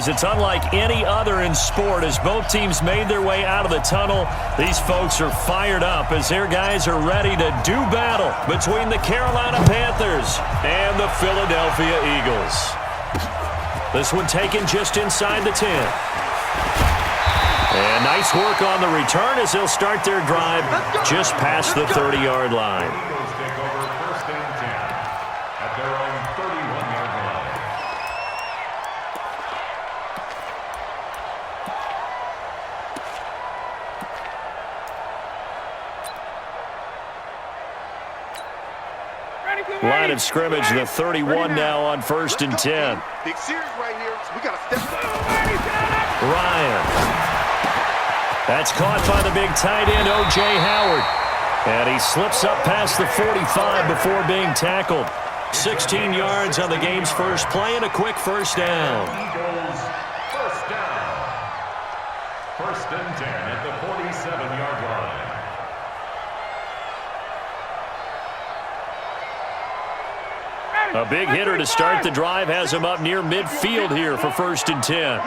because it's unlike any other in sport. As both teams made their way out of the tunnel, these folks are fired up as their guys are ready to do battle between the Carolina Panthers and the Philadelphia Eagles. This one taken just inside the 10. And nice work on the return as they'll start their drive just past the 30-yard line. Line of scrimmage, the 31 now on 1st and 10. Big series right here. So we got to step up. Ryan. That's caught by the big tight end, O.J. Howard. And he slips up past the 45 before being tackled. 16 yards on the game's first play and a quick first down. Eagles, first down. 1st and 10 at the 47-yard line. A big hitter to start the drive has him up near midfield here for 1st and 10.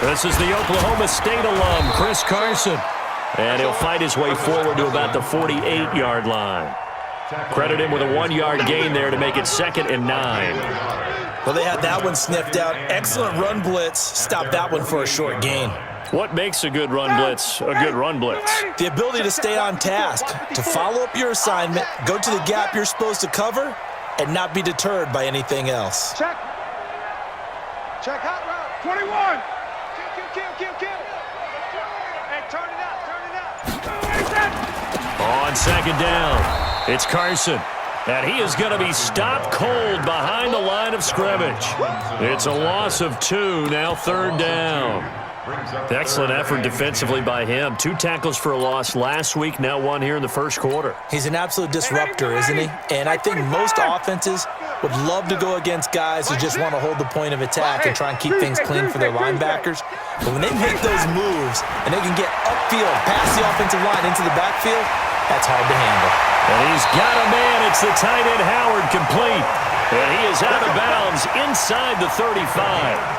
This is the Oklahoma State alum, Chris Carson. And he'll fight his way forward to about the 48-yard line. Credit him with a 1-yard gain there to make it 2nd and 9. Well, they had that one sniffed out. Excellent run blitz. Stopped that one for a short gain. What makes a good run blitz a good run blitz? The ability to stay on task, to follow up your assignment, go to the gap you're supposed to cover, and not be deterred by anything else. Check. Check hot route. 21. Kill. Hey, turn it out. On 2nd down, it's Carson. And he is going to be stopped cold behind the line of scrimmage. It's a loss of 2, now 3rd down. Excellent effort defensively by him. 2 tackles for a loss last week, now 1 here in the first quarter. He's an absolute disruptor, isn't he? And I think most offenses would love to go against guys who just want to hold the point of attack and try and keep things clean for their linebackers. But when they make those moves and they can get upfield, past the offensive line into the backfield, that's hard to handle. And he's got a man. It's the tight end Howard complete. And he is out of bounds inside the 35.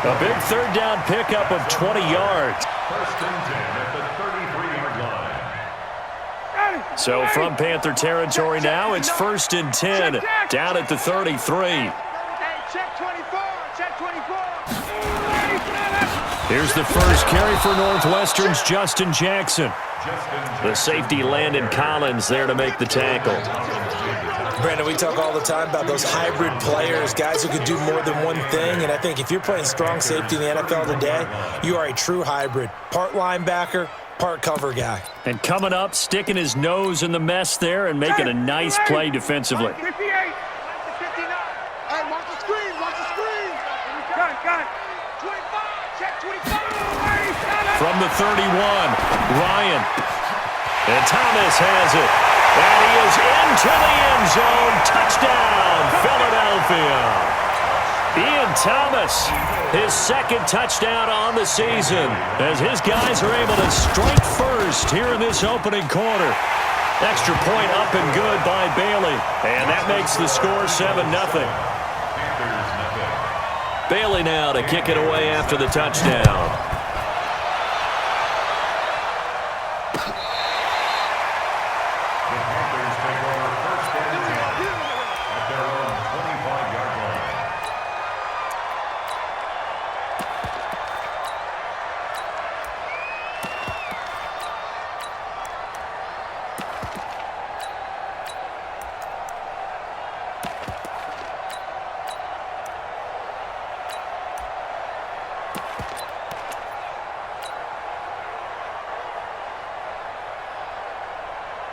A big 3rd down pickup of 20 yards. 1st and 10 at the 33-yard line. So from Panther territory now, it's 1st and 10 down at the 33. Check 24. Check 24. Here's the first carry for Northwestern's Justin Jackson. The safety Landon Collins there to make the tackle. Brandon, we talk all the time about those hybrid players, guys who could do more than one thing, and I think if you're playing strong safety in the NFL today, you are a true hybrid. Part linebacker, part cover guy. And coming up, sticking his nose in the mess there and making a nice play defensively. 58. 59. Hey, watch the screen. Got it. 25. Check 25. From the 31, Ryan. And Thomas has it. And he is into the end zone. Touchdown, Philadelphia. Ian Thomas, his 2nd touchdown on the season, as his guys are able to strike first here in this opening quarter. Extra point up and good by Bailey. And that makes the score 7-0. Bailey now to kick it away after the touchdown.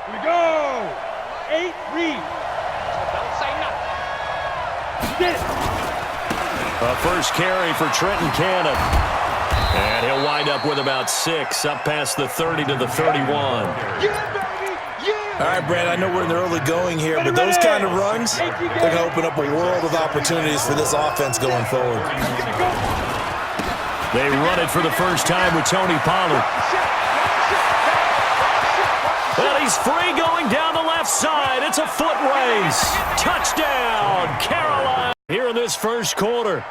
We go. 8 read. Don't say nothing. A first carry for Trenton Cannon. And he'll wind up with about 6, up past the 30 to the 31. Yeah, baby. Yeah. All right, Brad, I know we're in the early going here, but those kind of runs, they're going to open up a world of opportunities for this offense going forward. They run it for the first time with Tony Pollard. Well, he's free going down the left side. It's a foot race. Touchdown, Carolina. Here here in this first quarter.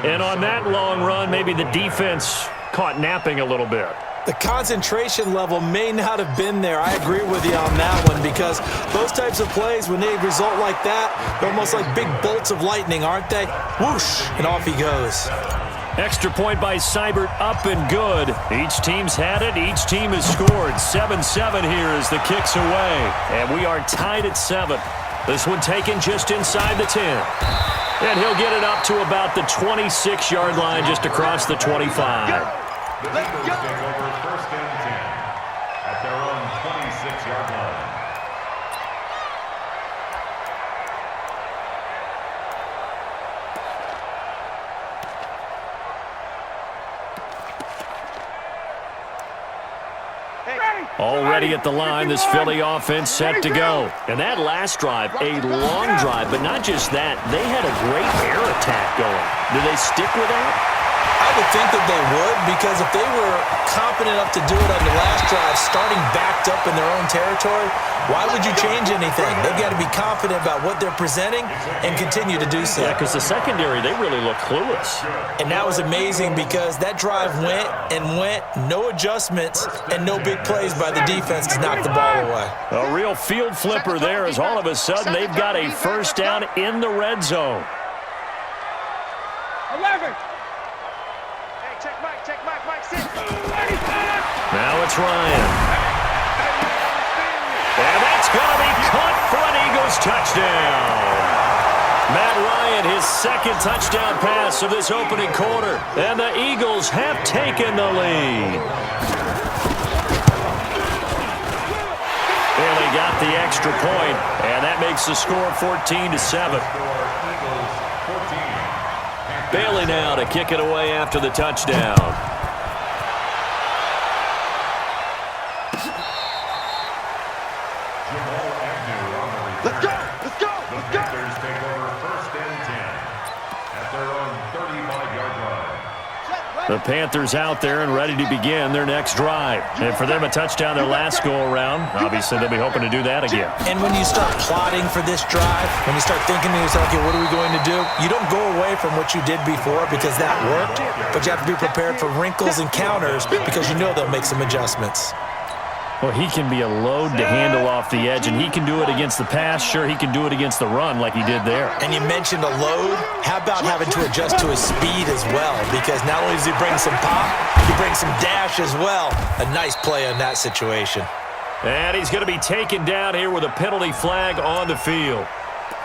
And on that long run, maybe the defense caught napping a little bit. The concentration level may not have been there. I agree with you on that one because those types of plays, when they result like that, they're almost like big bolts of lightning, aren't they? Whoosh, and off he goes. Extra point by Seibert, up and good. Each team's had it. Each team has scored. 7-7 here as the kick's away. And we are tied at 7. This one taken just inside the 10. And he'll get it up to about the 26-yard line just across the 25. The Eagles take over first and 10 at their own 26-yard line. Already at the line, this Philly offense set to go. And that last drive, a long drive, but not just that. They had a great air attack going. Do they stick with that? I would think that they would because if they were confident enough to do it on the last drive, starting backed up in their own territory, why would you change anything? They've got to be confident about what they're presenting and continue to do so. Yeah, because the secondary, they really look clueless. And that was amazing because that drive went and went, no adjustments and no big plays by the defense to knock the ball away. A real field flipper there as all of a sudden they've got a first down in the red zone. 11. Check Mike, sit. Now it's Ryan. And that's going to be caught for an Eagles touchdown. Matt Ryan, his second touchdown pass of this opening quarter. And the Eagles have taken the lead. Well, he got the extra point, and that makes the score 14-7. Bailey now to kick it away after the touchdown. Let's go! Let's go! The Panthers take over first and 10 at their own 35-yard line. The Panthers out there and ready to begin their next drive. And for them, a touchdown their last go-around. Obviously, they'll be hoping to do that again. And when you start plotting for this drive, when you start thinking to yourself, okay, what are we going to do? You don't go away from what you did before because that worked, but you have to be prepared for wrinkles and counters because you know they'll make some adjustments. Well, he can be a load to handle off the edge, and he can do it against the pass. Sure, he can do it against the run like he did there. And you mentioned a load. How about having to adjust to his speed as well? Because not only does he bring some pop, he brings some dash as well. A nice play on that situation. And he's going to be taken down here with a penalty flag on the field.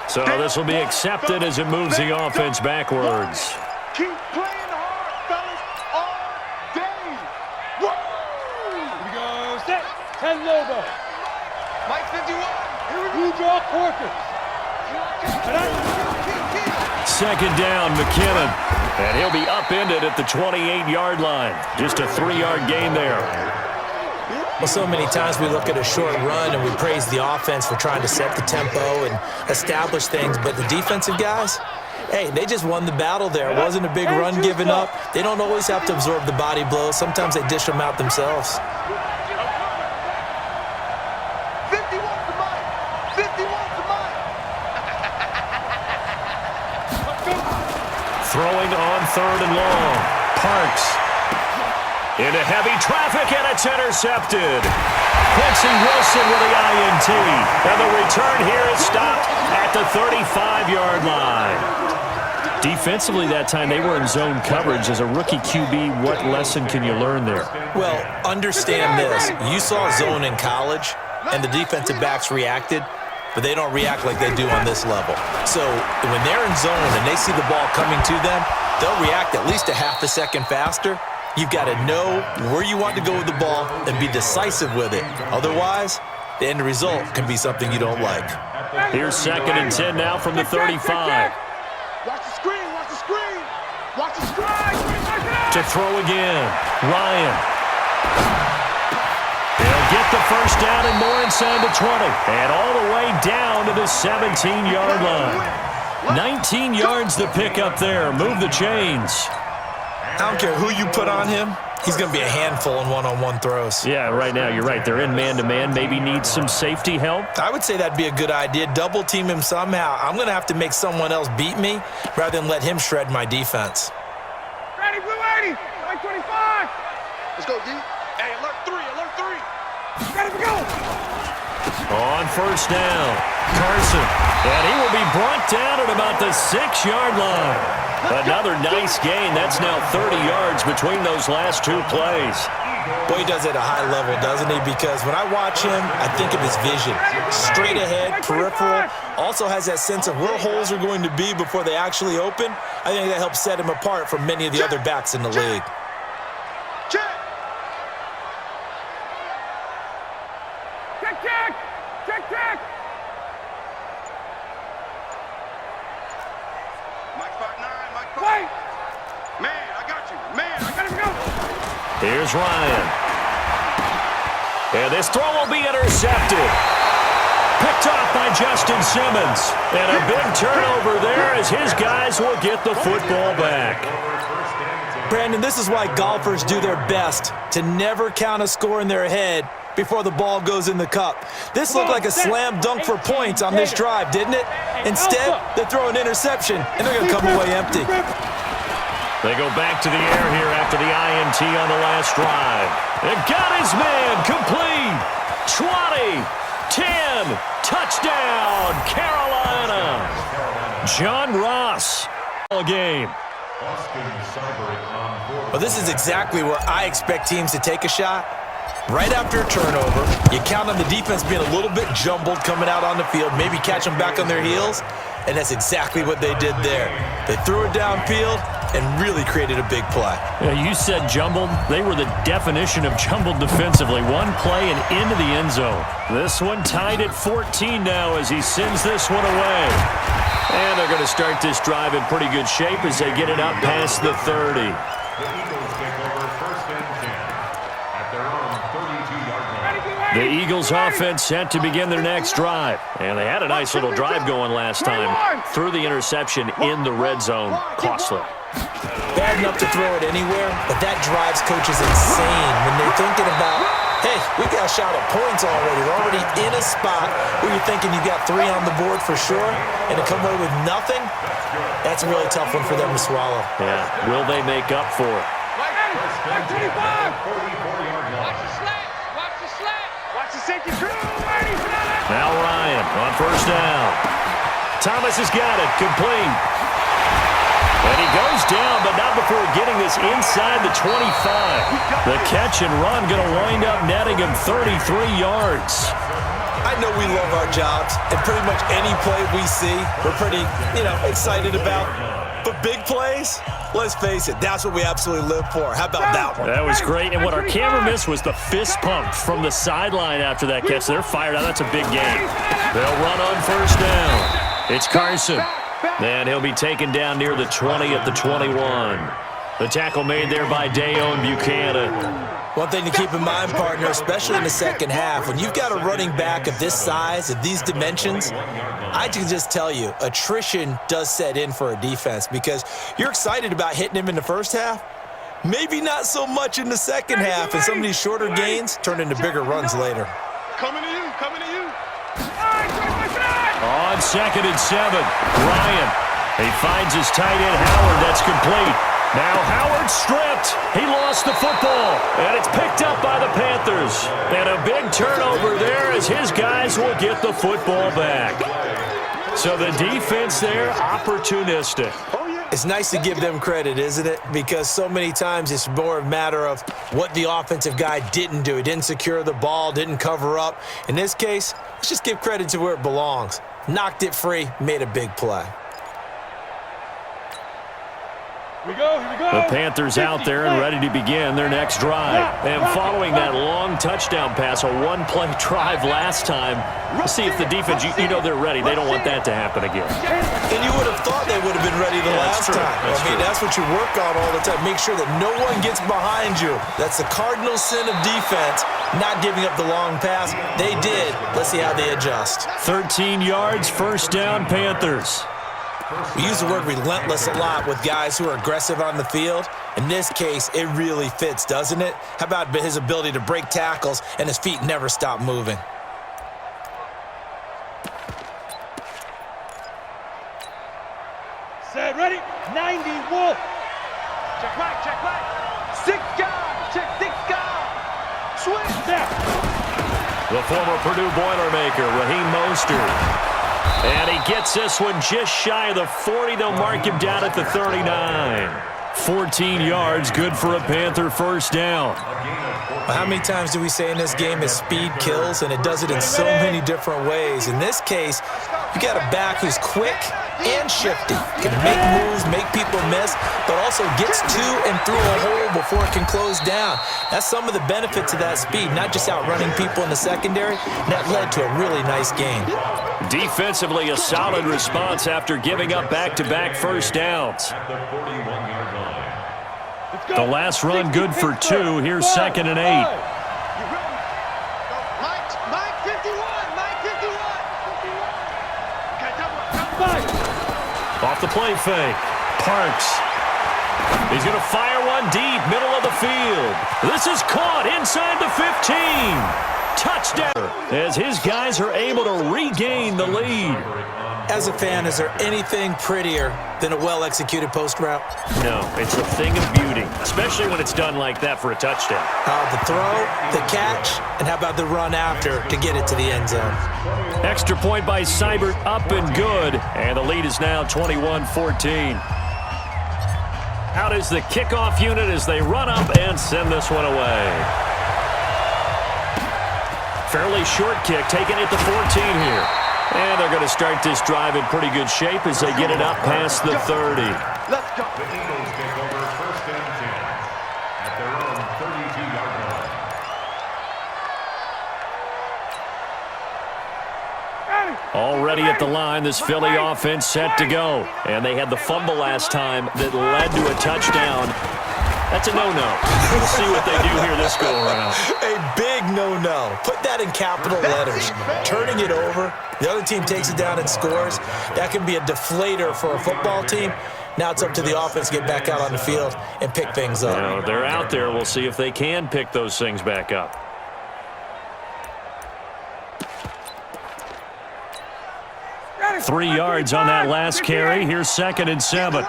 So this will be accepted as it moves the offense backwards. Keep playing hard, fellas, all day. Woo! Here we go. Set. 10 Lobo. Mike 51. You draw quarters. Second down, McKinnon. And he'll be upended at the 28-yard line. Just a 3-yard gain there. Well, so many times we look at a short run and we praise the offense for trying to set the tempo and establish things, but the defensive guys, hey, they just won the battle there. It wasn't a big run given up. They don't always have to absorb the body blows. Sometimes they dish them out themselves. 51 to Mike. 51 to Mike. Throwing on 3rd and long. Parks. Into heavy traffic, and it's intercepted. Quincy Wilson with the INT. And the return here is stopped at the 35-yard line. Defensively that time, they were in zone coverage. As a rookie QB, what lesson can you learn there? Well, understand this. You saw zone in college, and the defensive backs reacted, but they don't react like they do on this level. So when they're in zone and they see the ball coming to them, they'll react at least a half a second faster. You've got to know where you want to go with the ball and be decisive with it. Otherwise, the end result can be something you don't like. Here's 2nd and 10 now from the 35. Watch the screen, watch the screen. Watch the screen. To throw again, Ryan. He'll get the first down and more inside the 20. And all the way down to the 17-yard line. 19 yards to pick up there. Move the chains. I don't care who you put on him. He's going to be a handful in one-on-one throws. Yeah, right now, you're right. They're in man-to-man. Maybe needs some safety help. I would say that'd be a good idea. Double team him somehow. I'm going to have to make someone else beat me rather than let him shred my defense. Ready, blue 80, like 25. Let's go, D. Hey, alert 3, alert 3. Ready, we go. On first down, Carson. And he will be brought down at about the 6-yard line. Another nice gain. That's now 30 yards between those last two plays. Boy, he does it at a high level, doesn't he? Because when I watch him, I think of his vision. Straight ahead, peripheral. Also has that sense of where holes are going to be before they actually open. I think that helps set him apart from many of the other backs in the league. Check. Check, check. Check, check. Mike 5'9", Mike 5'9". Wait. Man, I got you. Man, I got him, go. Here's Ryan. And this throw will be intercepted. Picked off by Justin Simmons. And a big turnover there as his guys will get the football back. Brandon, this is why golfers do their best to never count a score in their head before the ball goes in the cup. This looked like a slam dunk for points on this drive, didn't it? Instead, they throw an interception, and they're going to come away empty. They go back to the air here after the INT on the last drive. And got his man complete. 20, 10, touchdown, Carolina. John Ross. Game. Well, this is exactly where I expect teams to take a shot. Right after a turnover, you count on the defense being a little bit jumbled coming out on the field, maybe catch them back on their heels, and that's exactly what they did there. They threw it downfield and really created a big play. Yeah, you said jumbled. They were the definition of jumbled defensively. One play and into the end zone. This one tied at 14 now as he sends this one away. And they're going to start this drive in pretty good shape as they get it up past the 30. The Eagles take over first and 10 at their own 32-yard line. The Eagles offense set to begin their next drive. And they had a nice little drive going last time. Threw the interception in the red zone. Costly. Bad enough to throw it anywhere, but that drives coaches insane when they're thinking about, hey, we got a shot at points already. We're already in a spot where you're thinking you got 3 on the board for sure, and to come away with nothing, that's a really tough one for them to swallow. Yeah, will they make up for it? Watch the slant. Watch the slant. Watch the safety crew. Now Ryan on first down. Thomas has got it, complete. And he goes down, but not before getting this inside the 25. The catch and run going to wind up netting him 33 yards. I know we love our jobs, and pretty much any play we see, we're pretty, excited about. But big plays, let's face it, that's what we absolutely live for. How about that one? That was great, and what our camera missed was the fist pump from the sideline after that catch. They're fired out. That's a big game. They'll run on first down. It's Carson. And he'll be taken down near the 20 at the 21. The tackle made there by Dayon Buchanan. One thing to keep in mind, partner, especially in the second half, when you've got a running back of this size, of these dimensions, I can just tell you, attrition does set in for a defense because you're excited about hitting him in the first half, maybe not so much in the second half, and some of these shorter gains turn into bigger runs later. Coming to you, coming to you. On 2nd and 7, Ryan. He finds his tight end, Howard. That's complete. Now Howard stripped. He lost the football, and it's picked up by the Panthers. And a big turnover there as his guys will get the football back. So the defense there, opportunistic. It's nice to give them credit, isn't it? Because so many times it's more a matter of what the offensive guy didn't do. He didn't secure the ball, didn't cover up. In this case, let's just give credit to where it belongs. Knocked it free, made a big play. Here we go. The Panthers out there and ready to begin their next drive. And following that long touchdown pass, a one-play drive last time, we'll see if the defense, you know they're ready. They don't want that to happen again. And you would have thought they would have been ready the last time. That's what you work on all the time. Make sure that no one gets behind you. That's the cardinal sin of defense, not giving up the long pass. They did. Let's see how they adjust. 13 yards, first down, Panthers. We use the word relentless a lot with guys who are aggressive on the field. In this case, it really fits, doesn't it? How about his ability to break tackles and his feet never stop moving? Set, ready, 90, Wolf. Check right. 6 guys, check 6 guys. Swing, there. The former Purdue Boilermaker, Raheem Mostert. And he gets this one just shy of the 40. They'll mark him down at the 39. 14 yards, good for a Panther first down. Well, how many times do we say in this game is speed kills, and it does it in so many different ways. In this case, you got a back who's quick and shifty, can make moves, make people miss, but also gets to and through a hole before it can close down. That's some of the benefits of that speed, not just outrunning people in the secondary. That led to a really nice game. Defensively, a solid response after giving up back-to-back first downs. The last run good for 2. Here's 2nd and 8. Mike 51. Off the play fake. Parks. He's going to fire one deep, middle of the field. This is caught inside the 15. Touchdown as his guys are able to regain the lead. As a fan, is there anything prettier than a well-executed post route? No, it's a thing of beauty, especially when it's done like that for a touchdown. The throw, the catch, and how about the run after to get it to the end zone? Extra point by Seibert, up and good, and the lead is now 21-14. Out is the kickoff unit as they run up and send this one away. Fairly short kick, taken at the 14 here. And they're going to start this drive in pretty good shape as they get it up past the 30. Let's go. The Eagles take over 1st and 10 at their own 32-yard line. Already at the line, this Philly offense set to go. And they had the fumble last time that led to a touchdown. That's a no-no. We'll see what they do here this go-around. A big no-no. Put that in capital letters. Turning it over, the other team takes it down and scores. That can be a deflator for a football team. Now it's up to the offense to get back out on the field and pick things up. Now, they're out there. We'll see if they can pick those things back up. Three yards on that last carry. Here's 2nd and 7.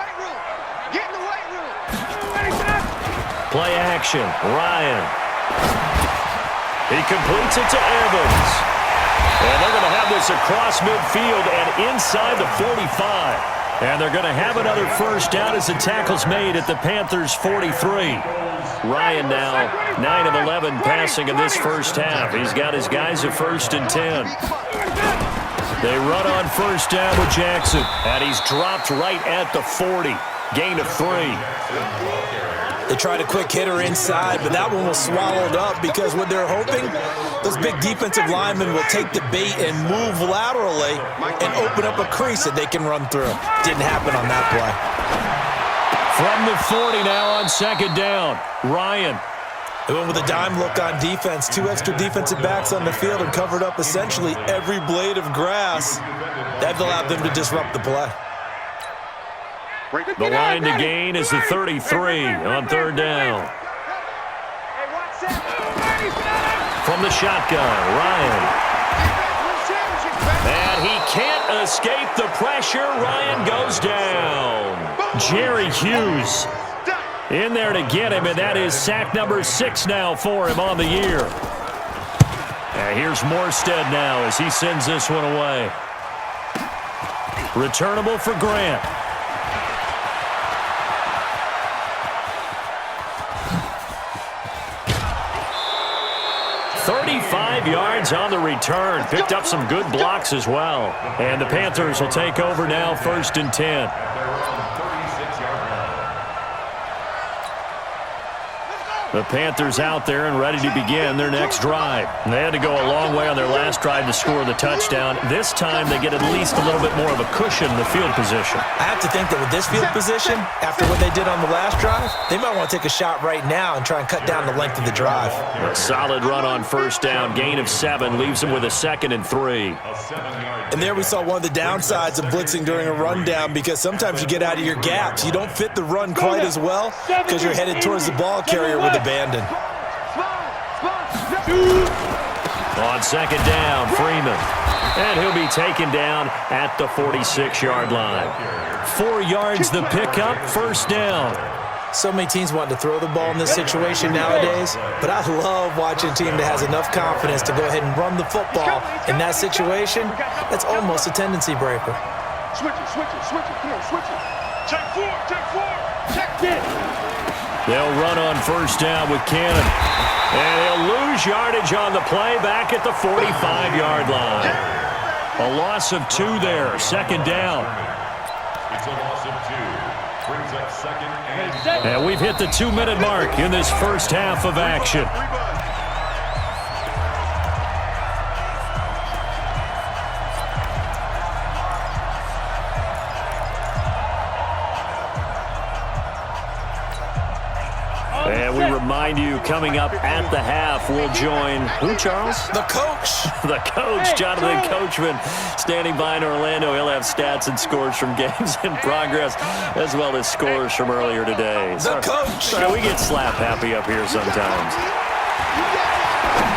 Play action. Ryan. He completes it to Evans. And they're going to have this across midfield and inside the 45. And they're going to have another first down as the tackle's made at the Panthers' 43. Ryan now 9 of 11 passing in this first half. He's got his guys at 1st and 10. They run on first down with Jackson. And he's dropped right at the 40. Gain of 3. They tried a quick hitter inside, but that one was swallowed up because what they're hoping, those big defensive linemen will take the bait and move laterally and open up a crease that they can run through. Didn't happen on that play. From the 40 now on 2nd down, Ryan. They went with a dime look on defense. 2 extra defensive backs on the field and covered up essentially every blade of grass. That allowed them to disrupt the play. The line to gain is the 33 on 3rd down. From the shotgun, Ryan. And he can't escape the pressure. Ryan goes down. Jerry Hughes in there to get him, and that is sack number 6 now for him on the year. And here's Morstead now as he sends this one away. Returnable for Grant. 35 yards on the return. Picked up some good blocks as well. And the Panthers will take over now 1st and 10. The Panthers out there and ready to begin their next drive. And they had to go a long way on their last drive to score the touchdown. This time they get at least a little bit more of a cushion in the field position. I have to think that with this field position, after what they did on the last drive, they might want to take a shot right now and try and cut down the length of the drive. A solid run on first down, gain of 7, leaves them with a 2nd and 3. And there we saw one of the downsides of blitzing during a rundown, because sometimes you get out of your gaps. You don't fit the run quite as well because you're headed towards the ball carrier with abandon. On 2nd down, Freeman. And he'll be taken down at the 46-yard line. 4 yards the pickup, first down. So many teams want to throw the ball in this situation nowadays, but I love watching a team that has enough confidence to go ahead and run the football. In that situation, that's almost a tendency breaker. Switch it. Come on, switch it. Check 4. Check it. They'll run on first down with Cannon. And he'll lose yardage on the play back at the 45-yard line. A loss of 2 there, 2nd down. It's a loss of 2. Brings up 2nd and... And we've hit the 2-minute mark in this first half of action. And we remind you, coming up at the half, we'll join who, Charles? The coach. The coach, Jonathan Coachman, standing by in Orlando. He'll have stats and scores from games in progress, as well as scores from earlier today. The coach. Sorry, we get slap happy up here sometimes.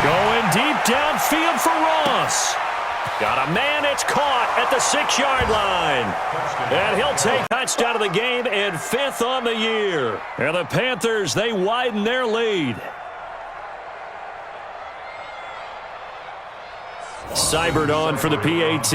Going deep downfield for Ross. Got a man, it's caught at the 6-yard line. And he'll take touchdown of the game and 5th on the year. And the Panthers, they widen their lead. Seibert on for the PAT.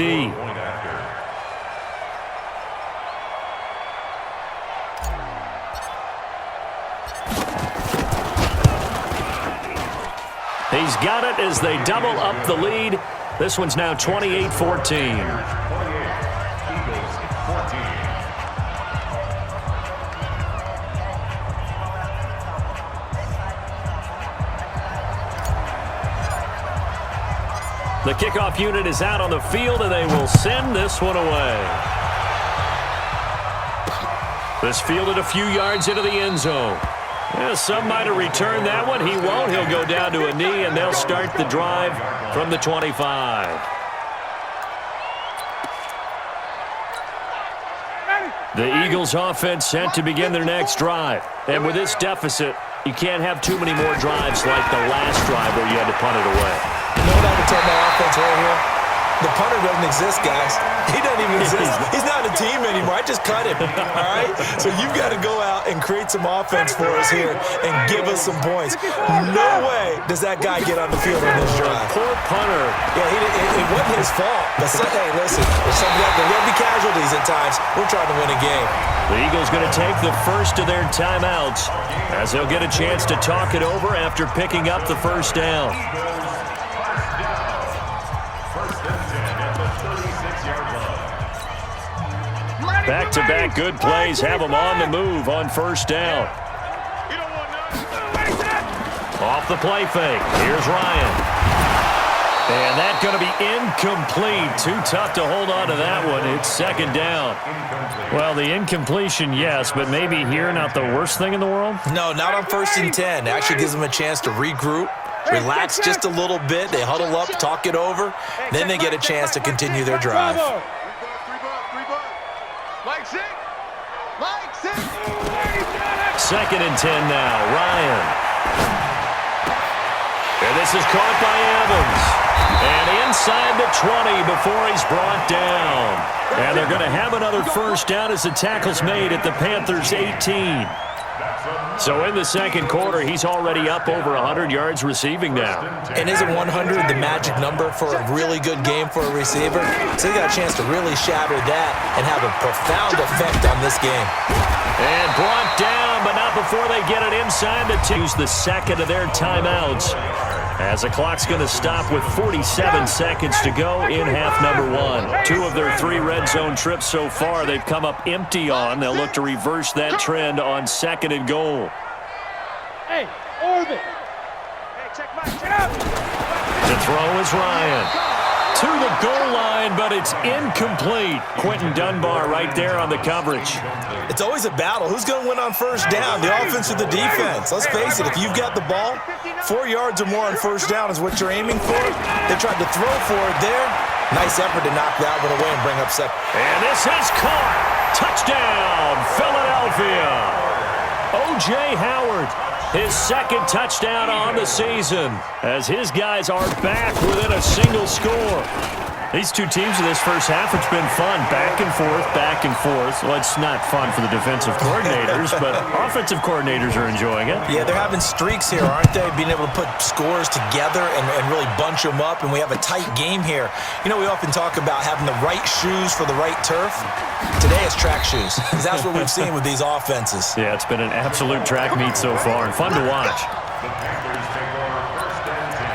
He's got it as they double up the lead. This one's now 28-14. 28. Eagles 14. The kickoff unit is out on the field, and they will send this one away. This fielded a few yards into the end zone. Yeah, some might have returned that one. He won't. He'll go down to a knee, and they'll start the drive from the 25. The Eagles offense set to begin their next drive. And with this deficit, you can't have too many more drives like the last drive where you had to punt it away. You know what I would tell my offense right here? The punter doesn't exist, guys. He doesn't even exist. He's not a team anymore. I just cut him, all right? So you've got to go out and create some offense for us here and give us some points. No way does that guy get on the field on this drive. Poor punter. Yeah, it wasn't his fault. But, hey, listen, there's something like there will be casualties at times. We're trying to win a game. The Eagles going to take the first of their timeouts as they'll get a chance to talk it over after picking up the first down. Back-to-back good plays have them on the move on first down. Off the play fake. Here's Ryan. And that's going to be incomplete. Too tough to hold on to that one. It's 2nd down. Well, the incompletion, yes, but maybe here not the worst thing in the world? No, not on 1st and 10. It actually gives them a chance to regroup, relax just a little bit. They huddle up, talk it over. Then they get a chance to continue their drive. Mike 6. 2nd and 10 now. Ryan. And this is caught by Evans. And inside the 20 before he's brought down. And they're going to have another first down as the tackle's made at the Panthers' 18. So in the second quarter, he's already up over 100 yards receiving now. And isn't 100 the magic number for a really good game for a receiver? So they got a chance to really shatter that and have a profound effect on this game. And brought down, but not before they get it inside the two. Use the second of their timeouts as the clock's going to stop with 47 seconds to go in half number 1. 2 of their 3 red zone trips so far they've come up empty on. They'll look to reverse that trend on 2nd and goal. Hey, Orbit. Hey, check out. To throw is Ryan. To the goal line, but it's incomplete. Quentin Dunbar right there on the coverage. It's always a battle. Who's going to win on first down, the offense or the defense? Let's face it, if you've got the ball, 4 yards or more on first down is what you're aiming for. They tried to throw for it there. Nice effort to knock that one away and bring up second. And this is caught. Touchdown, Philadelphia. O.J. Howard, his second touchdown on the season, as his guys are back within a single score. These two teams in this first half, it's been fun. Back and forth, back and forth. Well, it's not fun for the defensive coordinators, but offensive coordinators are enjoying it. Yeah, they're having streaks here, aren't they? Being able to put scores together and really bunch them up, and we have a tight game here. You know, we often talk about having the right shoes for the right turf. Today it's track shoes, because that's what we've seen with these offenses. Yeah, it's been an absolute track meet so far, and fun to watch. The Panthers take over 1st and 10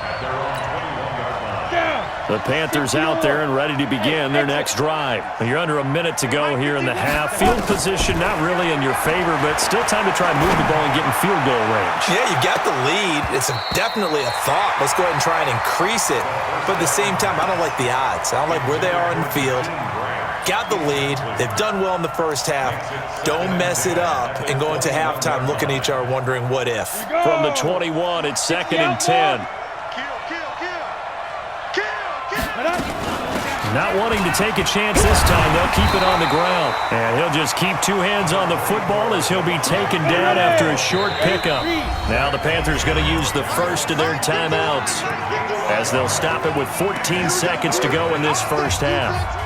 at their own 21-yard line. The Panthers out there and ready to begin their next drive. You're under a minute to go here in the half. Field position not really in your favor, but still time to try and move the ball and get in field goal range. Yeah, you've got the lead. It's definitely a thought. Let's go ahead and try and increase it. But at the same time, I don't like the odds. I don't like where they are in the field. Got the lead. They've done well in the first half. Don't mess it up and go into halftime looking at each other wondering what if. From the 21, it's 2nd and 10. Not wanting to take a chance this time, they'll keep it on the ground. And he'll just keep two hands on the football as he'll be taken down after a short pickup. Now the Panthers going to use the first of their timeouts as they'll stop it with 14 seconds to go in this first half.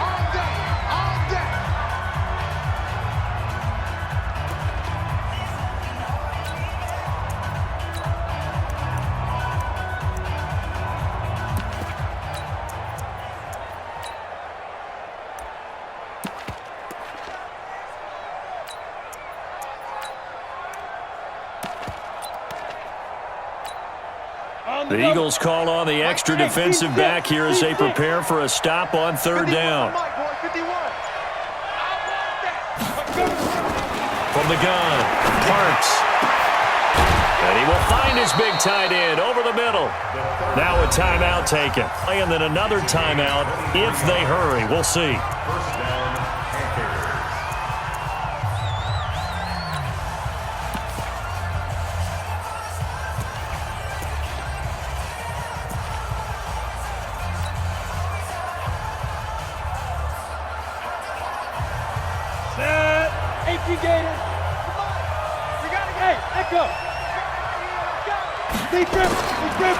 The Eagles call on the extra defensive back here as they prepare for a stop on 3rd down. From the gun, Parks. And he will find his big tight end over the middle. Now a timeout taken. And then another timeout if they hurry. We'll see. 1st down, Panthers. AP Gator. Come on. We got to get. Hey, echo. Deep grip.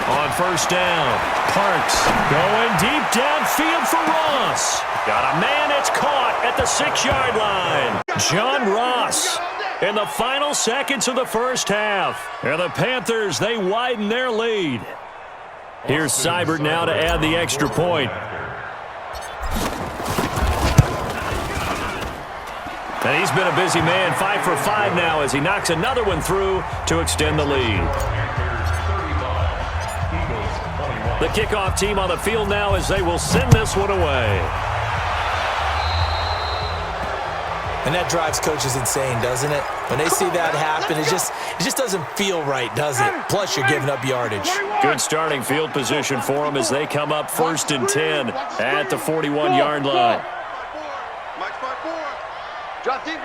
On 1st down, Parks going deep downfield for Ross. Got a man, it's caught at the 6-yard line. John Ross in the final seconds of the first half. And the Panthers, they widen their lead. Here's Seibert now to add the extra point. And he's been a busy man, 5 for 5 now as he knocks another one through to extend the lead. The kickoff team on the field now as they will send this one away. And that drives coaches insane, doesn't it? When they see that happen, it just doesn't feel right, does it? Plus, you're giving up yardage. Good starting field position for them as they come up 1st and 10 at the 41-yard line. Drop deep.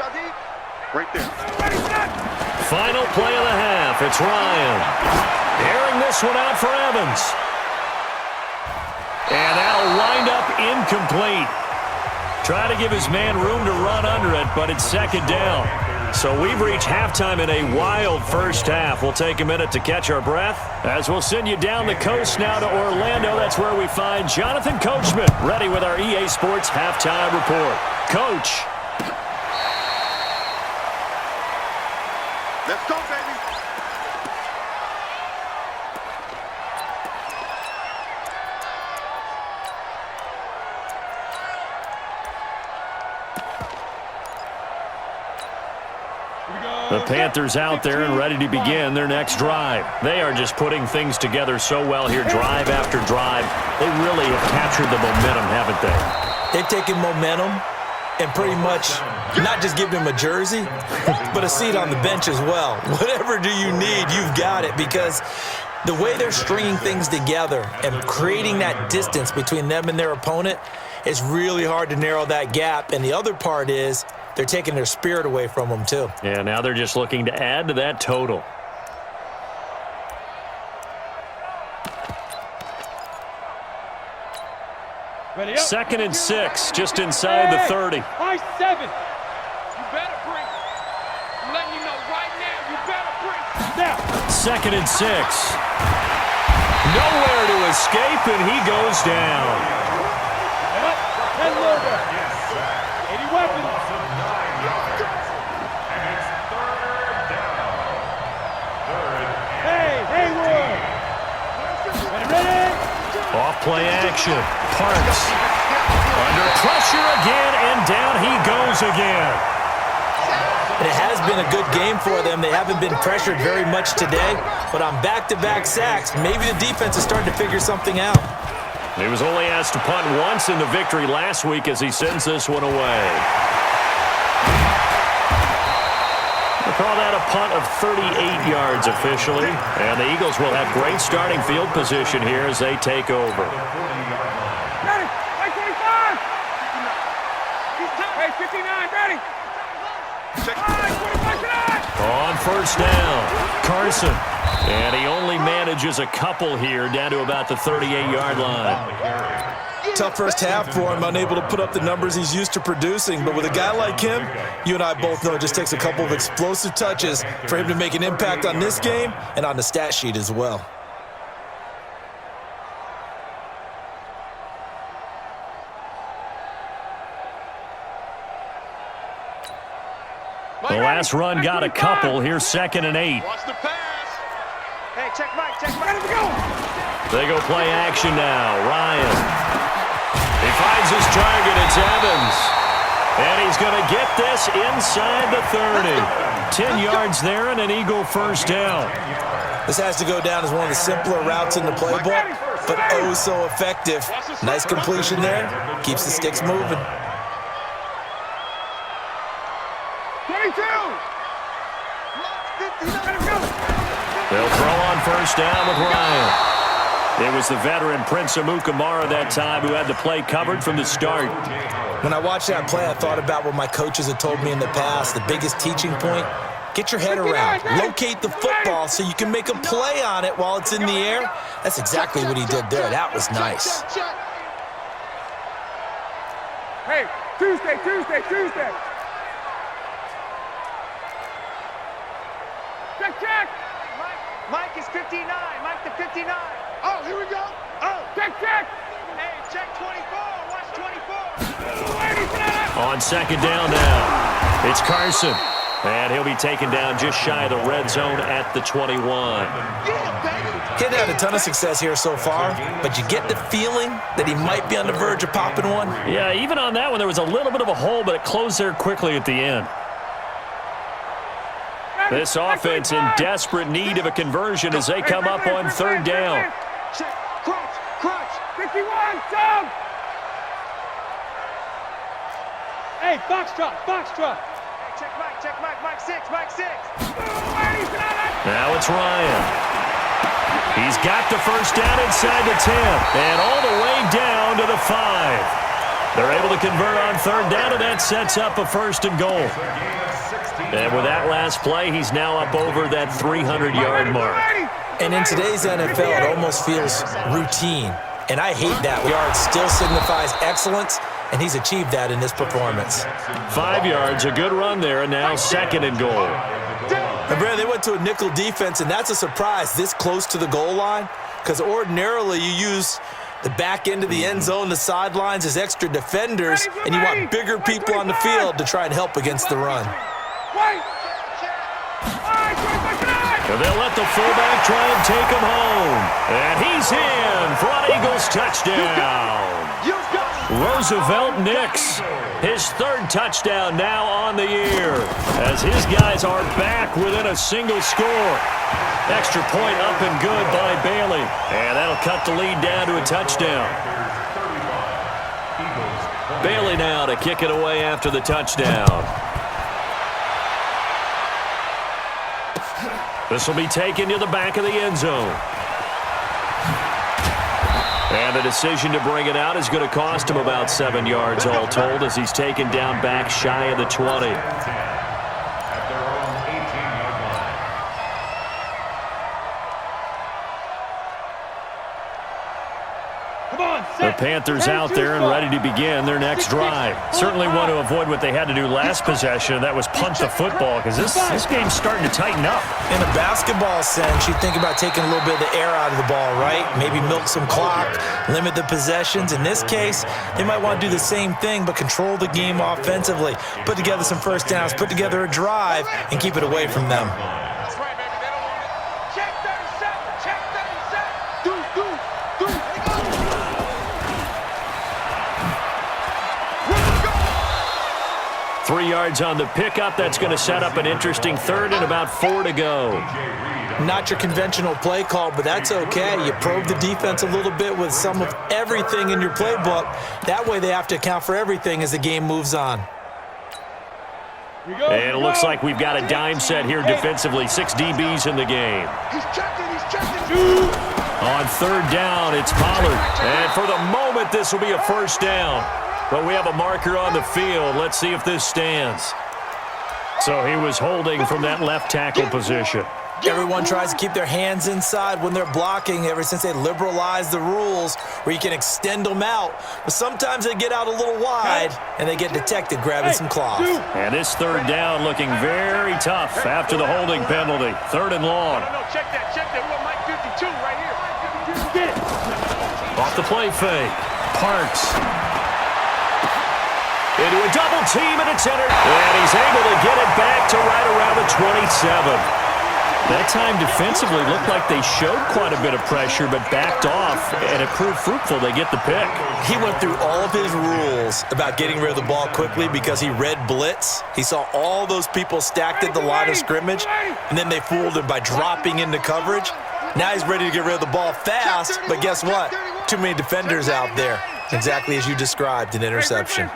Right there. Final play of the half. It's Ryan. Airing this one out for Evans. And that'll wind up incomplete. Try to give his man room to run under it, but it's 2nd down. So we've reached halftime in a wild first half. We'll take a minute to catch our breath as we'll send you down the coast now to Orlando. That's where we find Jonathan Coachman ready with our EA Sports halftime report. Coach. Let's go, baby. The Panthers out there and ready to begin their next drive. They are just putting things together so well here, drive after drive. They really have captured the momentum, haven't they? They've taken momentum and pretty much not just give him a jersey, but a seat on the bench as well. Whatever do you need, you've got it, because the way they're stringing things together and creating that distance between them and their opponent is really hard to narrow that gap. And the other part is they're taking their spirit away from them too. Yeah, now they're just looking to add to that total. Ready up. 2nd and 6, just inside the 30. High 7. You better bring. I'm letting you know right now, you better bring. Now. 2nd and 6. Nowhere to escape, and he goes down. Yep. 10 logo. 80 weapons. Hey, Hayward. Ready? Off play action. Parks. Under pressure again, and down he goes again. And it has been a good game for them. They haven't been pressured very much today, but on back-to-back sacks, maybe the defense is starting to figure something out. He was only asked to punt once in the victory last week as he sends this one away. We'll call that a punt of 38 yards officially, and the Eagles will have great starting field position here as they take over. Ready. Hey, 25. Hey, 59. Ready. On first down, Carson. And he only manages a couple here down to about the 38-yard line. Tough first half for him, unable to put up the numbers he's used to producing. But with a guy like him, you and I both know it just takes a couple of explosive touches for him to make an impact on this game and on the stat sheet as well. The last run got a couple. Here's 2nd and 8. Watch the pass. Hey, check Mike. Ready to go. They go play action now. Ryan. He finds his target. It's Evans. And he's going to get this inside the 30. 10 yards there and an Eagle first down. This has to go down as one of the simpler routes in the playbook, but oh so effective. Nice completion there. Keeps the sticks moving. 22. They'll throw on first down with Ryan. It was the veteran Prince Amukamara that time who had the play covered from the start. When I watched that play, I thought about what my coaches had told me in the past. The biggest teaching point, get your head around. Locate the football so you can make a play on it while it's in the air. That's exactly what he did there. That was nice. Hey, Tuesday. Check. Mike is 59. Mike the 59. Oh, here we go. Oh, check. Hey, check 24. Watch 24. On 2nd down now, it's Carson. And he'll be taken down just shy of the red zone at the 21. Kid had a ton of success here so far, but you get the feeling that he might be on the verge of popping one. Yeah, even on that one, there was a little bit of a hole, but it closed there quickly at the end. This offense in desperate need of a conversion as they come up on 3rd down. Crunch. 51, Doug. Hey, box drop. Hey, check Mike 6. Now it's Ryan. He's got the first down inside the 10 and all the way down to the 5. They're able to convert on 3rd down, and that sets up a 1st and goal. And with that last play, he's now up over that 300-yard mark. And in today's NFL, it almost feels routine. And I hate that. Yards still signifies excellence, and he's achieved that in this performance. 5 yards, a good run there, and now 2nd and goal. And Brad, they went to a nickel defense, and that's a surprise this close to the goal line, because ordinarily you use the back end of the end zone, the sidelines as extra defenders, and you want bigger people on the field to try and help against the run. And they'll let the fullback try and take him home. And he's in for an Eagles touchdown. Roosevelt Nix, his 3rd touchdown now on the year, as his guys are back within a single score. Extra point up and good by Bailey. And that'll cut the lead down to a touchdown. Bailey now to kick it away after the touchdown. This will be taken to the back of the end zone. And the decision to bring it out is going to cost him about 7 yards all told as he's taken down back shy of the 20. The Panthers out there and ready to begin their next drive. Certainly want to avoid what they had to do last possession, and that was punt the football, because this game's starting to tighten up. In a basketball sense, you think about taking a little bit of the air out of the ball, right? Maybe milk some clock, limit the possessions. In this case, they might want to do the same thing, but control the game offensively. Put together some first downs, put together a drive, and keep it away from them. That's right, baby. They don't want it. Check 37. Check 37. Do. Here we go. 3 yards on the pickup. That's going to set up an interesting third and about 4 to go. Not your conventional play call, but that's okay. You probe the defense a little bit with some of everything in your playbook. That way they have to account for everything as the game moves on. And it looks like we've got a dime set here defensively. 6 DBs in the game. He's checking. On third down, it's Pollard. And for the moment, this will be a first down. But we have a marker on the field. Let's see if this stands. So he was holding from that left tackle position. Everyone tries to keep their hands inside when they're blocking ever since they liberalized the rules where you can extend them out. But sometimes they get out a little wide and they get detected grabbing some cloth. And this third down looking very tough after the holding penalty. Third and long. No, check that. We want Mike 52 right here. Get it. Off the play fake. Parks. Into a double team, and it's entered. And he's able to get it back to right around the 27. That time defensively looked like they showed quite a bit of pressure, but backed off, and it proved fruitful. They get the pick. He went through all of his rules about getting rid of the ball quickly because he read blitz. He saw all those people stacked at the line of scrimmage, and then they fooled him by dropping into coverage. Now he's ready to get rid of the ball fast, but guess what? Too many defenders out there. Exactly as you described, an interception.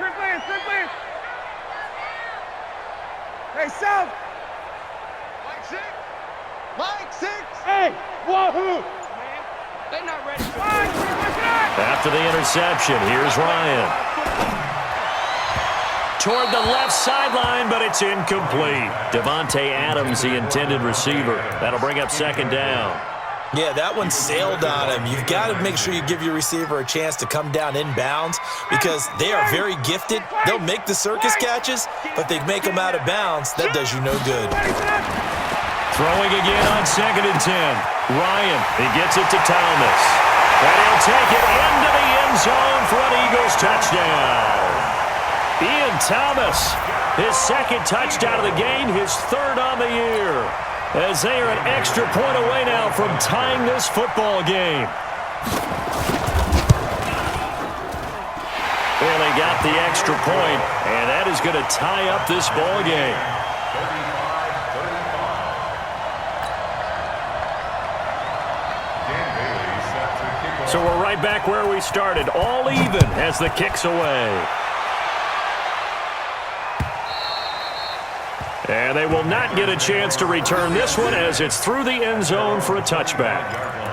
Hey, South. Mike 6. Hey, wahoo. They're not ready. After the interception, here's Ryan. Toward the left sideline, but it's incomplete. Devontae Adams, the intended receiver. That'll bring up second down. Yeah, that one sailed on him. You've got to make sure you give your receiver a chance to come down inbounds because they are very gifted. They'll make the circus catches, but they make them out of bounds. That does you no good. Throwing again on 2nd and 10. Ryan, he gets it to Thomas. And he'll take it into the end zone for an Eagles touchdown. Ian Thomas, his second touchdown of the game, his third on the year. As they are an extra point away now from tying this football game. Well, they got the extra point, and that is going to tie up this ball game. So we're right back where we started, all even as the kick's away. And they will not get a chance to return this one as it's through the end zone for a touchback.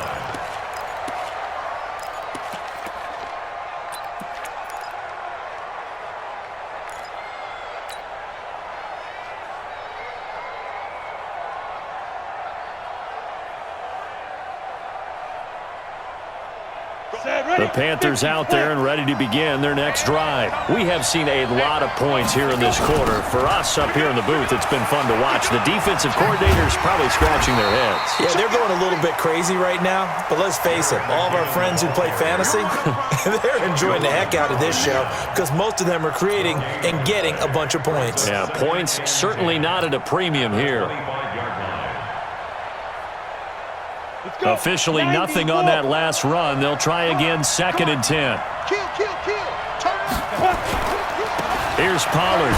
The Panthers out there and ready to begin their next drive. We have seen a lot of points here in this quarter. For us up here in the booth, it's been fun to watch. The defensive coordinators probably scratching their heads. Yeah, they're going a little bit crazy right now, but let's face it, all of our friends who play fantasy, they're enjoying the heck out of this show because most of them are creating and getting a bunch of points. Yeah, points certainly not at a premium here. Officially nothing on that last run. They'll try again 2nd and 10. Here's Pollard.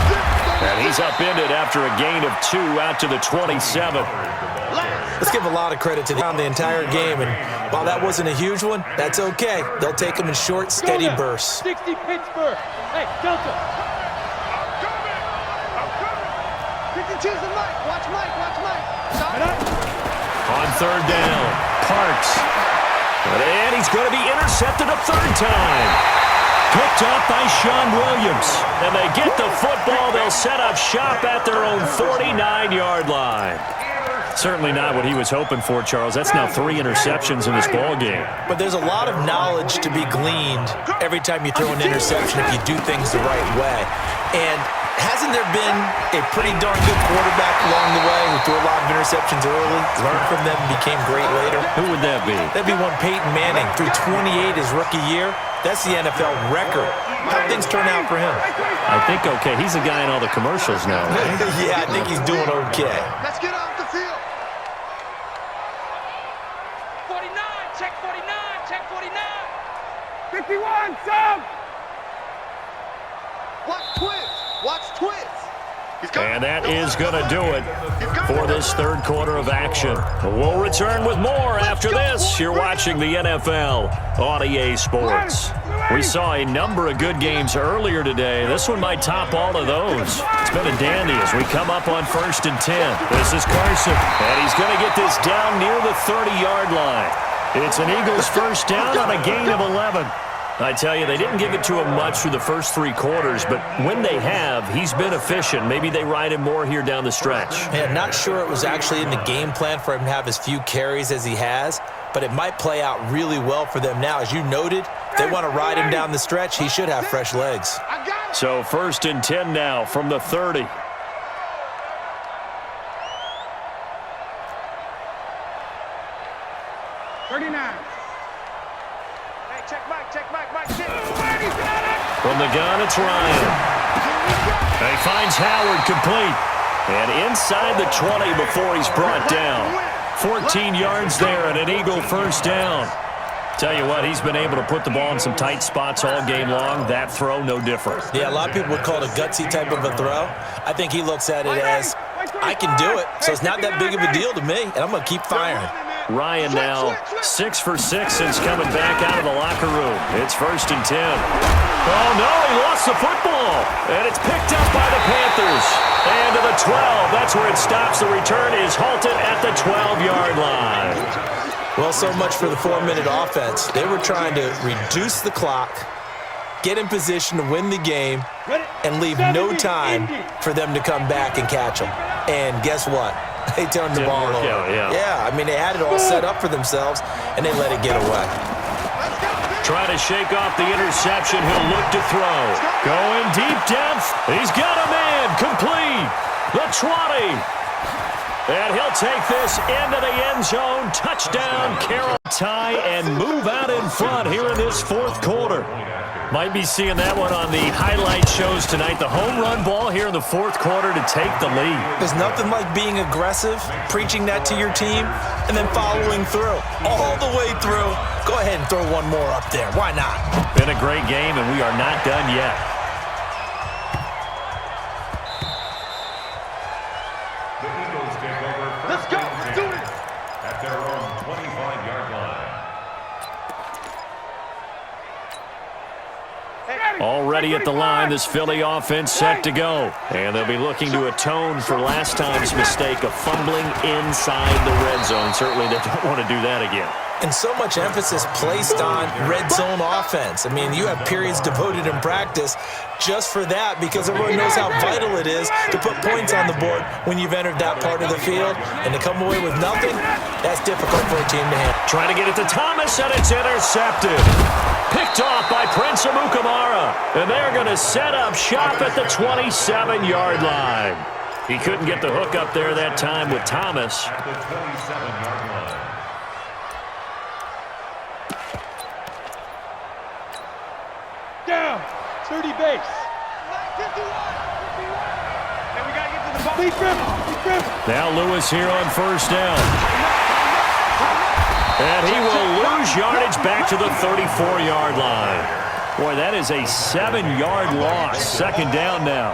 And he's upended after a gain of 2 out to the 27. Let's give a lot of credit to them the entire game. And while that wasn't a huge one, that's okay. They'll take them in short, steady bursts. 60 Pittsburgh. Hey, Delta. I'm coming. 52's the Mike. Watch Mike. On third down, Parks. And he's going to be intercepted a third time. Picked up by Sean Williams. And they get the football. They'll set up shop at their own 49-yard line. Certainly not what he was hoping for, Charles. That's now 3 interceptions in this ball game. But there's a lot of knowledge to be gleaned every time you throw an interception if you do things the right way. And hasn't there been a pretty darn good quarterback along the way who threw a lot of interceptions early, learned from them, and became great later? Who would that be? That'd be one Peyton Manning. Threw 28 his rookie year. That's the NFL record. How'd things turn out for him? I think okay. He's a guy in all the commercials now, right? Yeah, I think he's doing okay. Let's get off the field. 49, check 49, check 49. 51, sub. Watch twist. And that is going to do it for this third quarter of action. We'll return with more after this. You're watching the NFL on EA Sports. We saw a number of good games earlier today. This one might top all of those. It's been a dandy as we come up on 1st and 10. This is Carson, and he's going to get this down near the 30-yard line. It's an Eagles first down on a gain of 11. I tell you, they didn't give it to him much through the first 3 quarters, but when they have, he's been efficient. Maybe they ride him more here down the stretch. Yeah, not sure it was actually in the game plan for him to have as few carries as he has, but it might play out really well for them now. As you noted, they want to ride him down the stretch. He should have fresh legs. So 1st and 10 now from the 30. From the gun, it's Ryan. He finds Howard complete. And inside the 20 before he's brought down. 14 yards there and an Eagle first down. Tell you what, he's been able to put the ball in some tight spots all game long. That throw, no different. Yeah, a lot of people would call it a gutsy type of a throw. I think he looks at it as, I can do it, so it's not that big of a deal to me, and I'm going to keep firing. Ryan now 6 for 6 since coming back out of the locker room. It's 1st and 10. Oh, no, he lost the football. And it's picked up by the Panthers. And to the 12. That's where it stops. The return is halted at the 12-yard line. Well, so much for the 4-minute offense. They were trying to reduce the clock, get in position to win the game, and leave no time for them to come back and catch them. And guess what? They turned the ball over. Yeah, I mean, they had it all set up for themselves, and they let it get away. Trying to shake off the interception. He'll look to throw. Going deep depth. He's got a man. Complete. The 20. And he'll take this into the end zone. Touchdown, Carroll. Tie and move out in front here in this 4th quarter. Might be seeing that one on the highlight shows tonight. The home run ball here in the 4th quarter to take the lead. There's nothing like being aggressive, preaching that to your team, and then following through. All the way through. Go ahead and throw one more up there. Why not? Been a great game, and we are not done yet. The Eagles take over. Let's go. Let's do it. At their own 25-yard line. Already at the line, this Philly offense set to go. And they'll be looking to atone for last time's mistake of fumbling inside the red zone. Certainly they don't want to do that again. And so much emphasis placed on red zone offense. I mean, you have periods devoted in practice just for that because everyone knows how vital it is to put points on the board when you've entered that part of the field. And to come away with nothing, that's difficult for a team to handle. Trying to get it to Thomas, and it's intercepted. Picked off by Prince Amukamara. And they're going to set up shop at the 27-yard line. He couldn't get the hook up there that time with Thomas. At the 27-yard line. Down. 30 base. 51. Then we got to get to the ball. Deep grip. Now Lewis here on first down. And he will lose yardage back to the 34-yard line. Boy, that is a 7-yard loss. Second down now.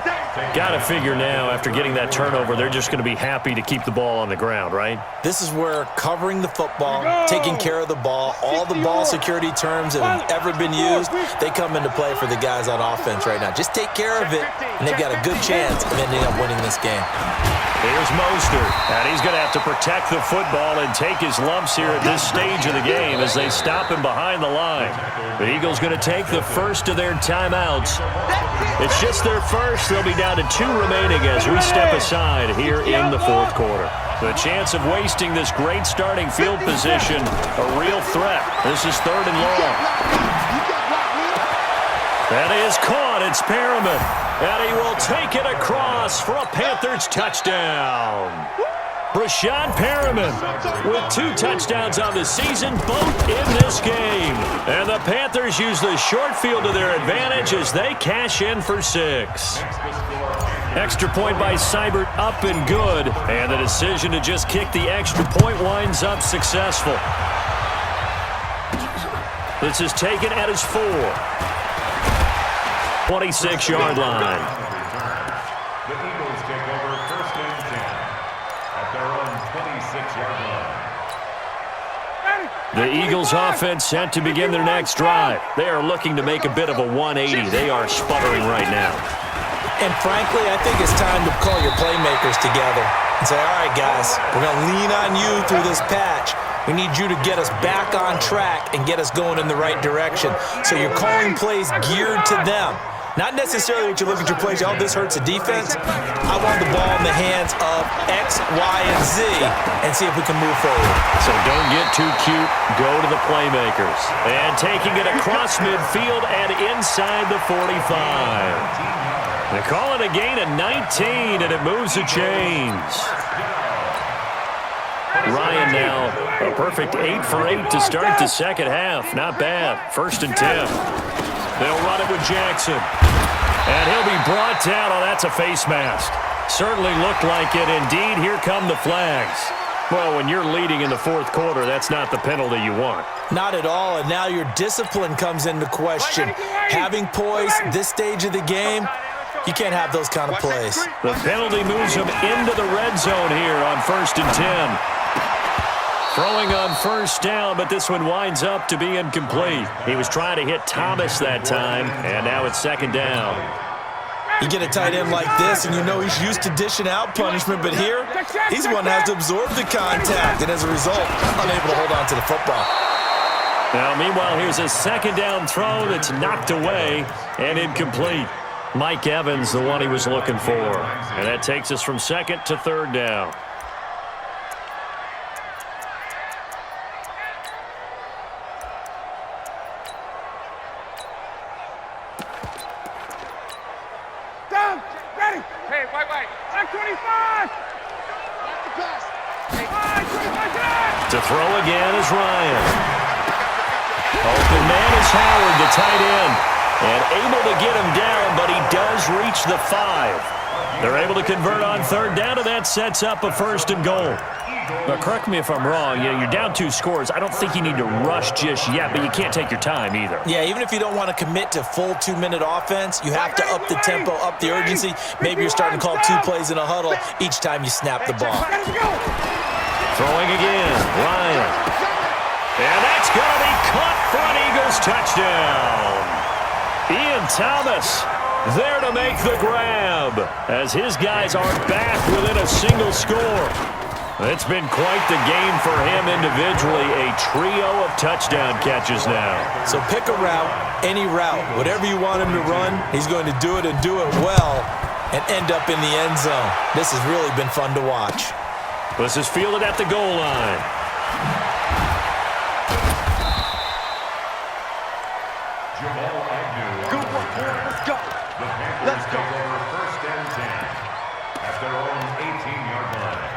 Got to figure now, after getting that turnover, they're just going to be happy to keep the ball on the ground, right? This is where covering the football, taking care of the ball, all the ball security terms that have ever been used, they come into play for the guys on offense right now. Just take care of it, and they've got a good chance of ending up winning this game. Here's Mostert, and he's going to have to protect the football and take his lumps here at this stage of the game as they stop him behind the line. The Eagles going to take the first of their timeouts. It's just their first. They'll be down to 2 remaining as we step aside here in the fourth quarter. The chance of wasting this great starting field position, a real threat. This is 3rd and long. That is caught. It's Perriman. And he will take it across for a Panthers touchdown. Brashad Perriman with 2 touchdowns on the season, both in this game. And the Panthers use the short field to their advantage as they cash in for 6. Extra point by Seibert up and good. And the decision to just kick the extra point winds up successful. This is taken at his 4. 26-yard line. The Eagles take over 1st and 10 at their own 26-yard line. The Eagles offense set to begin their next drive. They are looking to make a bit of a 180. They are sputtering right now. And frankly, I think it's time to call your playmakers together and say, all right, guys, we're going to lean on you through this patch. We need you to get us back on track and get us going in the right direction. So you're calling plays geared to them. Not necessarily that you look at your plays, oh, this hurts the defense. I want the ball in the hands of X, Y, and Z and see if we can move forward. So don't get too cute. Go to the playmakers. And taking it across midfield and inside the 45. They call it a gain of 19, and it moves the chains. Ryan now, a perfect 8 for 8 to start the second half. Not bad. 1st and 10. They'll run it with Jackson. And he'll be brought down. Oh, that's a face mask. Certainly looked like it. Indeed, here come the flags. Well, when you're leading in the 4th quarter, that's not the penalty you want. Not at all, and now your discipline comes into question. Having poise this stage of the game, you can't have those kind of plays. The penalty moves him into the red zone here on 1st and 10. Throwing on 1st down, but this one winds up to be incomplete. He was trying to hit Thomas that time, and now it's 2nd down. You get a tight end like this, and you know he's used to dishing out punishment, but here, he's the one that has to absorb the contact, and as a result, unable to hold on to the football. Now, meanwhile, here's a 2nd down throw that's knocked away and incomplete. Mike Evans, the one he was looking for. And that takes us from 2nd to 3rd down. Hey, wait. Back 25. Back the pass. Hey, 25. To throw again is Ryan. Open man is Howard, the tight end. And able to get him down, but he does reach the 5. They're able to convert on 3rd down, and that sets up a 1st and goal. Now, correct me if I'm wrong. You're down 2 scores. I don't think you need to rush just yet, but you can't take your time either. Yeah, even if you don't want to commit to full 2-minute offense, you have to up the tempo, up the urgency. Maybe you're starting to call 2 plays in a huddle each time you snap the ball. Throwing again, Ryan. And that's going to be caught for an Eagles touchdown. Ian Thomas there to make the grab as his guys are back within a single score. It's been quite the game for him individually, a trio of touchdown catches now. So pick a route, any route, whatever you want him to run, he's going to do it and do it well and end up in the end zone. This has really been fun to watch. This is fielded at the goal line. Let's go. Let's go. Over 1st and 10 at their own 18-yard line.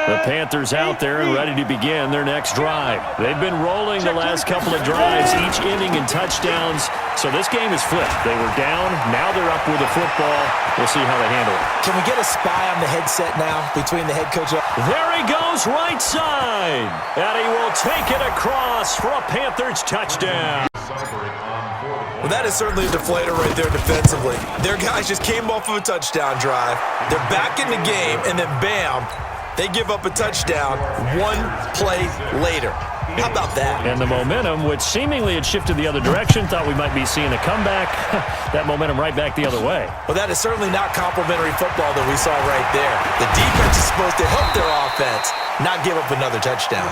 The Panthers out there and ready to begin their next drive. They've been rolling the last couple of drives, each ending in touchdowns. So this game is flipped. They were down. Now they're up with the football. We'll see how they handle it. Can we get a spy on the headset now between the head coach? There he goes, right side. And he will take it across for a Panthers touchdown. Well, that is certainly a deflator right there defensively. Their guys just came off of a touchdown drive. They're back in the game, and then bam, they give up a touchdown one play later. How about that? And the momentum, which seemingly had shifted the other direction, thought we might be seeing a comeback. That momentum right back the other way. Well, that is certainly not complimentary football that we saw right there. The defense is supposed to help their offense, not give up another touchdown.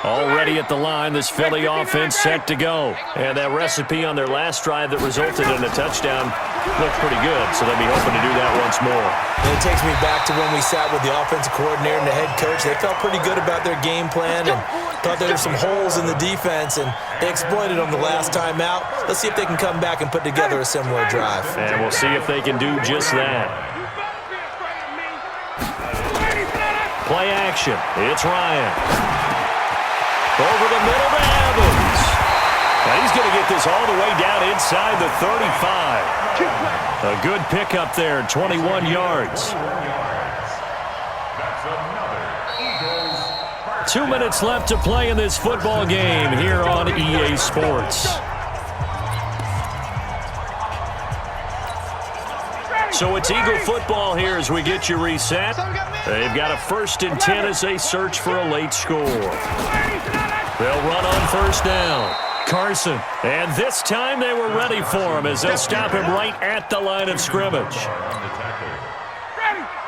Already at the line, this Philly offense set to go. And that recipe on their last drive that resulted in a touchdown looked pretty good, so they'll be hoping to do that once more. And it takes me back to when we sat with the offensive coordinator and the head coach. They felt pretty good about their game plan and thought there were some holes in the defense, and they exploited them the last time out. Let's see if they can come back and put together a similar drive. And we'll see if they can do just that. Play action. It's Ryan. Over the middle to Evans. Now he's going to get this all the way down inside the 35. A good pickup there, 21 yards. 2 minutes left to play in this football game here on EA Sports. So it's Eagle football here as we get you reset. They've got a 1st and 10 as they search for a late score. They'll run on 1st down. Carson. And this time they were ready for him as they'll stop him right at the line of scrimmage.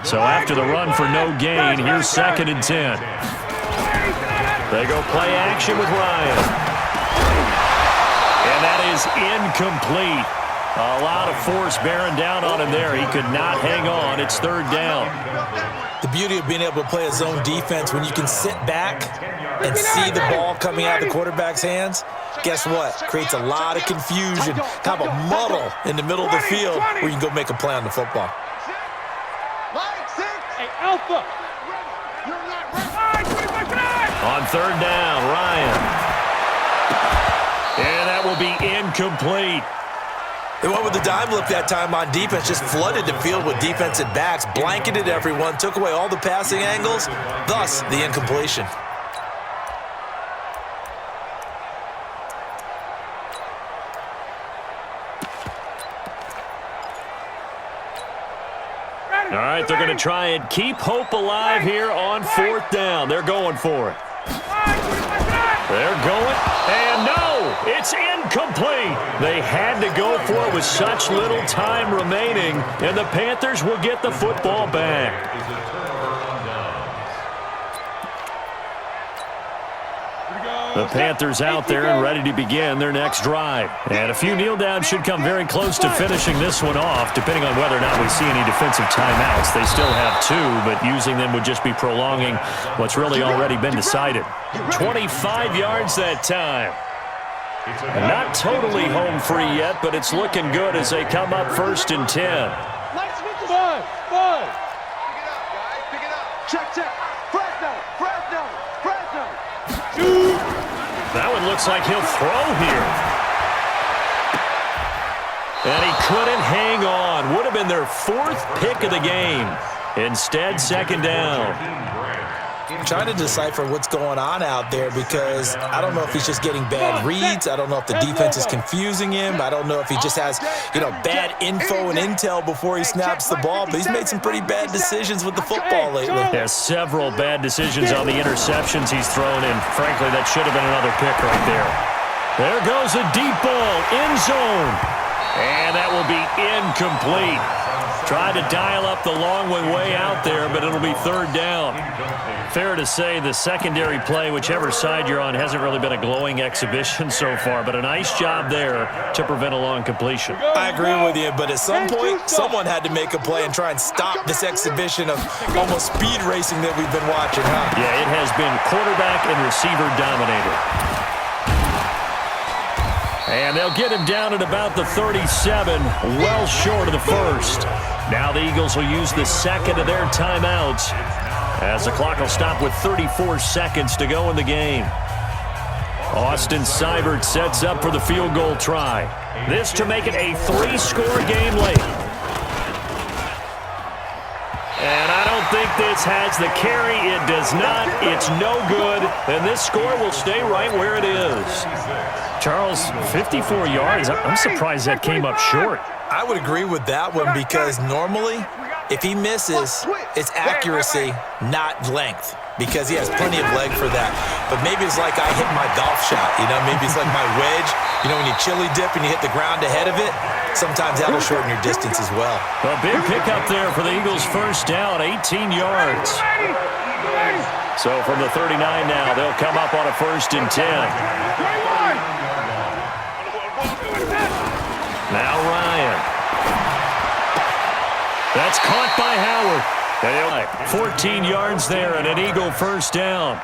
So after the run for no gain, here's 2nd and 10. They go play action with Ryan. And that is incomplete. A lot of force bearing down on him there. He could not hang on. It's 3rd down. The beauty of being able to play a zone defense when you can sit back and see the ball coming out of the quarterback's hands, guess what? Creates a lot of confusion, kind of a muddle in the middle of the field where you can go make a play on the football. Hey, Alpha. On 3rd down, Ryan. And that will be incomplete. They went with the dime look that time on defense, just flooded the field with defensive backs, blanketed everyone, took away all the passing angles, thus the incompletion. All right, they're going to try and keep hope alive here on 4th down. They're going for it. They're going, and no, it's incomplete. They had to go for it with such little time remaining, and the Panthers will get the football back. The Panthers out there and ready to begin their next drive. And a few kneel downs should come very close to finishing this one off, depending on whether or not we see any defensive timeouts. They still have 2, but using them would just be prolonging what's really already been decided. 25 yards that time. Not totally home free yet, but it's looking good as they come up 1st and 10. Five. Pick it up. Check. Fresno. That one looks like he'll throw here. And he couldn't hang on. Would have been their 4th pick of the game. Instead, 2nd down. I'm trying to decipher what's going on out there because I don't know if he's just getting bad reads. I don't know if the defense is confusing him. I don't know if he just has, bad info and intel before he snaps the ball. But he's made some pretty bad decisions with the football lately. There's several bad decisions on the interceptions he's thrown, and frankly, that should have been another pick right there. There goes a deep ball, end zone. And that will be incomplete. Tried to dial up the long one way out there, but it'll be 3rd down. Fair to say the secondary play, whichever side you're on, hasn't really been a glowing exhibition so far, but a nice job there to prevent a long completion. I agree with you, but at some point, someone had to make a play and try and stop this exhibition of almost speed racing that we've been watching, huh? Yeah, it has been quarterback and receiver dominated. And they'll get him down at about the 37, well short of the first. Now the Eagles will use the second of their timeouts as the clock will stop with 34 seconds to go in the game. Austin Seibert sets up for the field goal try. This to make it a 3-score game late. And I don't think this has the carry. It does not. It's no good. And this score will stay right where it is. Charles, 54 yards. I'm surprised that came up short. I would agree with that one because normally if he misses, it's accuracy, not length, because he has plenty of leg for that. But maybe it's like I hit my golf shot, you know, maybe it's like my wedge. You know, when you chili dip and you hit the ground ahead of it, sometimes that'll shorten your distance as well. A big pickup there for the Eagles' first down, 18 yards. So from the 39 now, they'll come up on a 1st and 10. Now Ryan. That's caught by Howard. 14 yards there and an Eagle first down.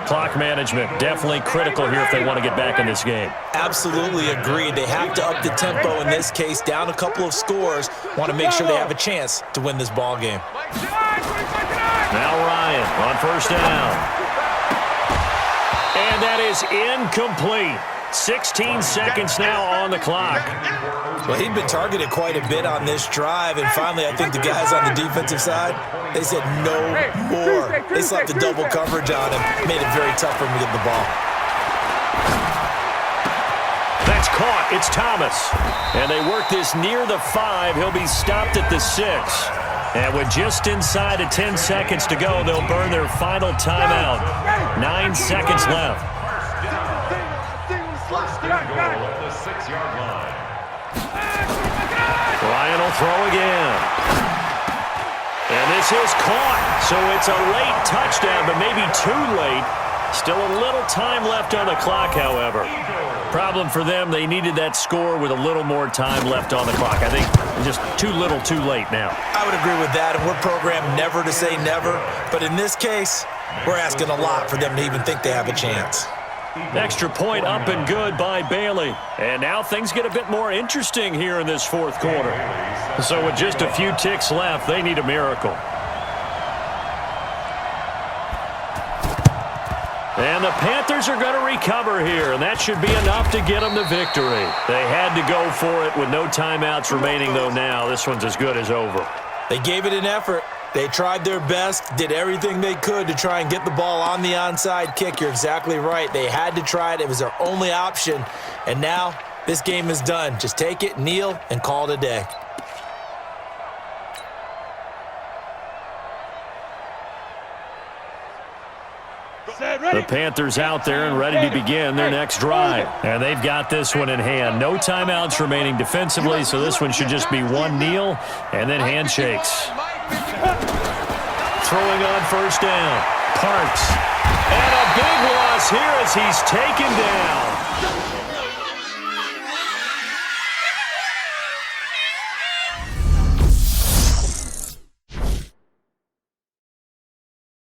Clock management definitely critical here if they want to get back in this game. Absolutely agreed. They have to up the tempo in this case, down a couple of scores. Want to make sure they have a chance to win this ball game. Now Ryan on 1st down. And that is incomplete. 16 seconds now on the clock. Well, he'd been targeted quite a bit on this drive, and finally I think the guys on the defensive side, they said no more. They slapped the double coverage on him, made it very tough for him to get the ball. That's caught. It's Thomas. And they work this near the 5. He'll be stopped at the 6. And with just inside of 10 seconds to go, they'll burn their final timeout. 9 seconds left. At the 6-yard line. Ryan will throw again. And this is caught. So it's a late touchdown, but maybe too late. Still a little time left on the clock, however. Problem for them, they needed that score with a little more time left on the clock. I think just too little too late now. I would agree with that, and we're programmed never to say never. But in this case, we're asking a lot for them to even think they have a chance. Extra point up and good by Bailey. And now things get a bit more interesting here in this 4th quarter. So with just a few ticks left, they need a miracle. And the Panthers are going to recover here, and that should be enough to get them the victory. They had to go for it with no timeouts remaining, though now. This one's as good as over. They gave it an effort. They tried their best, did everything they could to try and get the ball on the onside kick. You're exactly right. They had to try it. It was their only option. And now this game is done. Just take it, kneel, and call it a day. The Panthers out there and ready to begin their next drive. And they've got this one in hand. No timeouts remaining defensively, so this one should just be one kneel and then handshakes. Throwing on 1st down. Parks. And a big loss here as he's taken down.